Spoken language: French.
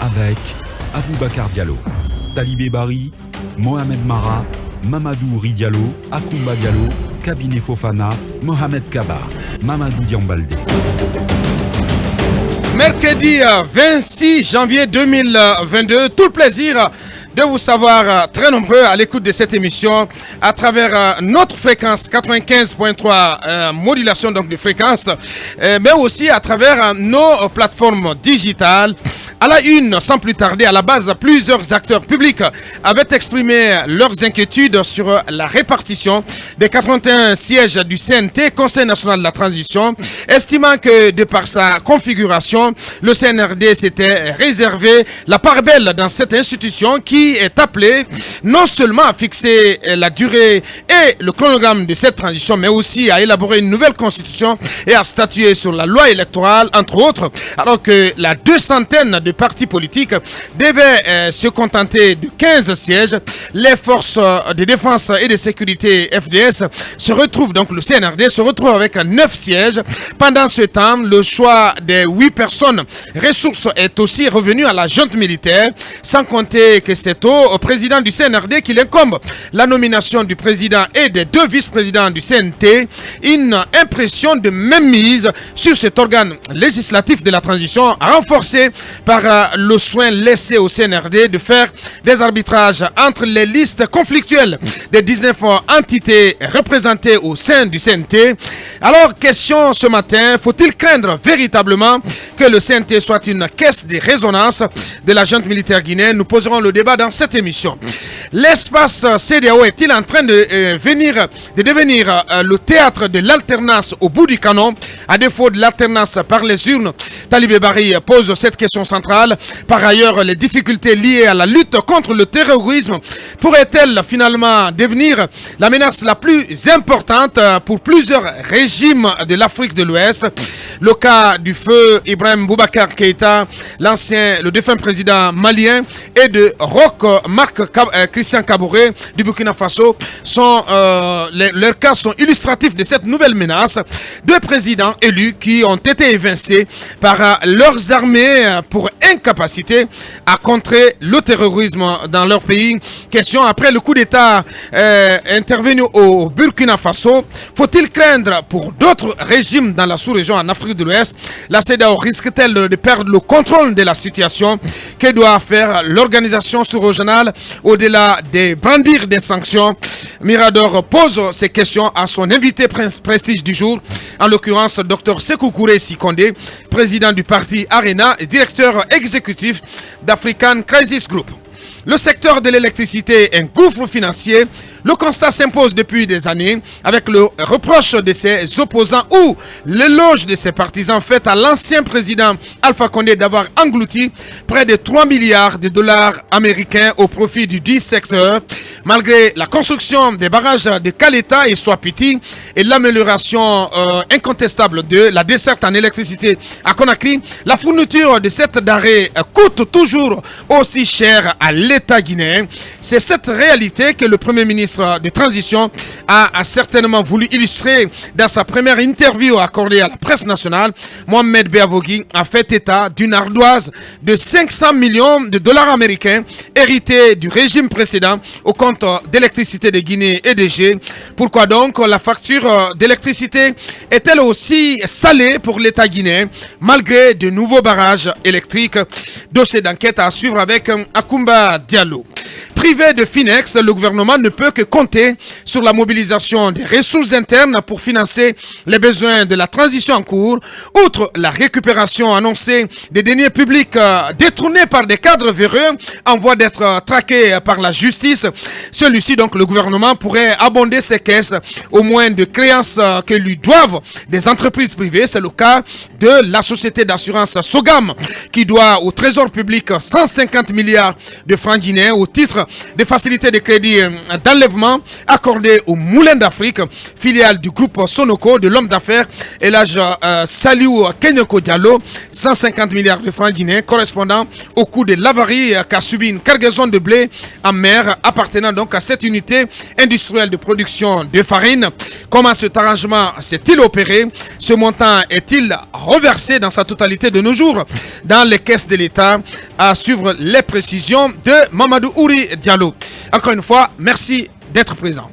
avec Aboubacar Diallo, Talibé Bari, Mohamed Mara, Mamadou Ridiallo, Akoumba Diallo, Kabinet Fofana, Mohamed Kaba, Mamadou Diambalde. Mercredi 26 janvier 2022, tout le plaisir de vous savoir très nombreux à l'écoute de cette émission à travers notre fréquence 95.3 modulation donc de fréquence, mais aussi à travers nos plateformes digitales. À la une, sans plus tarder, à la base, plusieurs acteurs publics avaient exprimé leurs inquiétudes sur la répartition des 81 sièges du CNT, Conseil national de la transition, estimant que de par sa configuration, le CNRD s'était réservé la part belle dans cette institution qui est appelée non seulement à fixer la durée et le chronogramme de cette transition, mais aussi à élaborer une nouvelle constitution et à statuer sur la loi électorale, entre autres, alors que la 200aine de partis politiques devaient se contenter de 15 sièges. Les forces de défense et de sécurité FDS se retrouvent, donc le CNRD se retrouve avec 9 sièges. Pendant ce temps, le choix des 8 personnes ressources est aussi revenu à la junte militaire, sans compter que c'est au président du CNRD qu'il incombe la nomination du président et des 2 vice-présidents du CNT, une impression de mainmise sur cet organe législatif de la transition, renforcée par le soin laissé au CNRD de faire des arbitrages entre les listes conflictuelles des 19 entités représentées au sein du CNT. Alors, question ce matin, faut-il craindre véritablement que le CNT soit une caisse de résonance de la junte militaire guinéenne? Nous poserons le débat dans cette émission. L'espace CEDEAO est-il en train de devenir le théâtre de l'alternance au bout du canon, à défaut de l'alternance par les urnes? Talibé Bari pose cette question centrale. Par ailleurs, les difficultés liées à la lutte contre le terrorisme pourraient-elles finalement devenir la menace la plus importante pour plusieurs régimes de l'Afrique de l'Ouest? Le cas du feu Ibrahim Boubacar Keïta, le défunt président malien, et de Roch Marc Christian Kaboré du Burkina Faso leurs cas sont illustratifs de cette nouvelle menace. 2 présidents élus qui ont été évincés par leurs armées pour incapacité à contrer le terrorisme dans leur pays. Question après le coup d'État intervenu au Burkina Faso. Faut-il craindre pour d'autres régimes dans la sous-région en Afrique de l'Ouest? La CEDEAO risque-t-elle de perdre le contrôle de la situation? Que doit faire l'organisation sous-régionale au-delà de brandir des sanctions? Mirador pose ces questions à son invité prestige du jour, en l'occurrence Dr Sékou Touré Sikondé, président du parti Arena et directeur exécutif d'African Crisis Group. Le secteur de l'électricité est un gouffre financier. Le constat s'impose depuis des années avec le reproche de ses opposants ou l'éloge de ses partisans fait à l'ancien président Alpha Condé d'avoir englouti près de 3 milliards de dollars américains au profit du dit secteur. Malgré la construction des barrages de Kaleta et Swapiti et l'amélioration incontestable de la desserte en électricité à Conakry, la fourniture de cette denrée coûte toujours aussi cher à l'État guinéen. C'est cette réalité que le Premier ministre de transition a certainement voulu illustrer dans sa première interview accordée à la presse nationale. Mohamed Beavogui a fait état d'une ardoise de 500 millions de dollars américains héritée du régime précédent au compte d'électricité de Guinée et de G. Pourquoi donc la facture d'électricité est-elle aussi salée pour l'État guinéen malgré de nouveaux barrages électriques? Dossier d'enquête à suivre avec Akoumba Diallo. Privé de Finex, le gouvernement ne peut que compter sur la mobilisation des ressources internes pour financer les besoins de la transition en cours. Outre la récupération annoncée des deniers publics détournés par des cadres véreux en voie d'être traqués par la justice, celui-ci, donc le gouvernement, pourrait abonder ses caisses au moins de créances que lui doivent des entreprises privées. C'est le cas de la société d'assurance Sogam qui doit au trésor public 150 milliards de francs guinéens au titre des facilités de crédit d'enlèvement accordées au Moulin d'Afrique, filiale du groupe Sonoco de l'homme d'affaires Elhadj Saliou Kenyoko Diallo, 150 milliards de francs guinéens correspondant au coût de l'avarie qu'a subi une cargaison de blé en mer appartenant donc à cette unité industrielle de production de farine. Comment cet arrangement s'est-il opéré? Ce montant est-il reversé dans sa totalité de nos jours dans les caisses de l'État? À suivre les précisions de Mamadou Ouri Diallo. Encore une fois, merci d'être présent.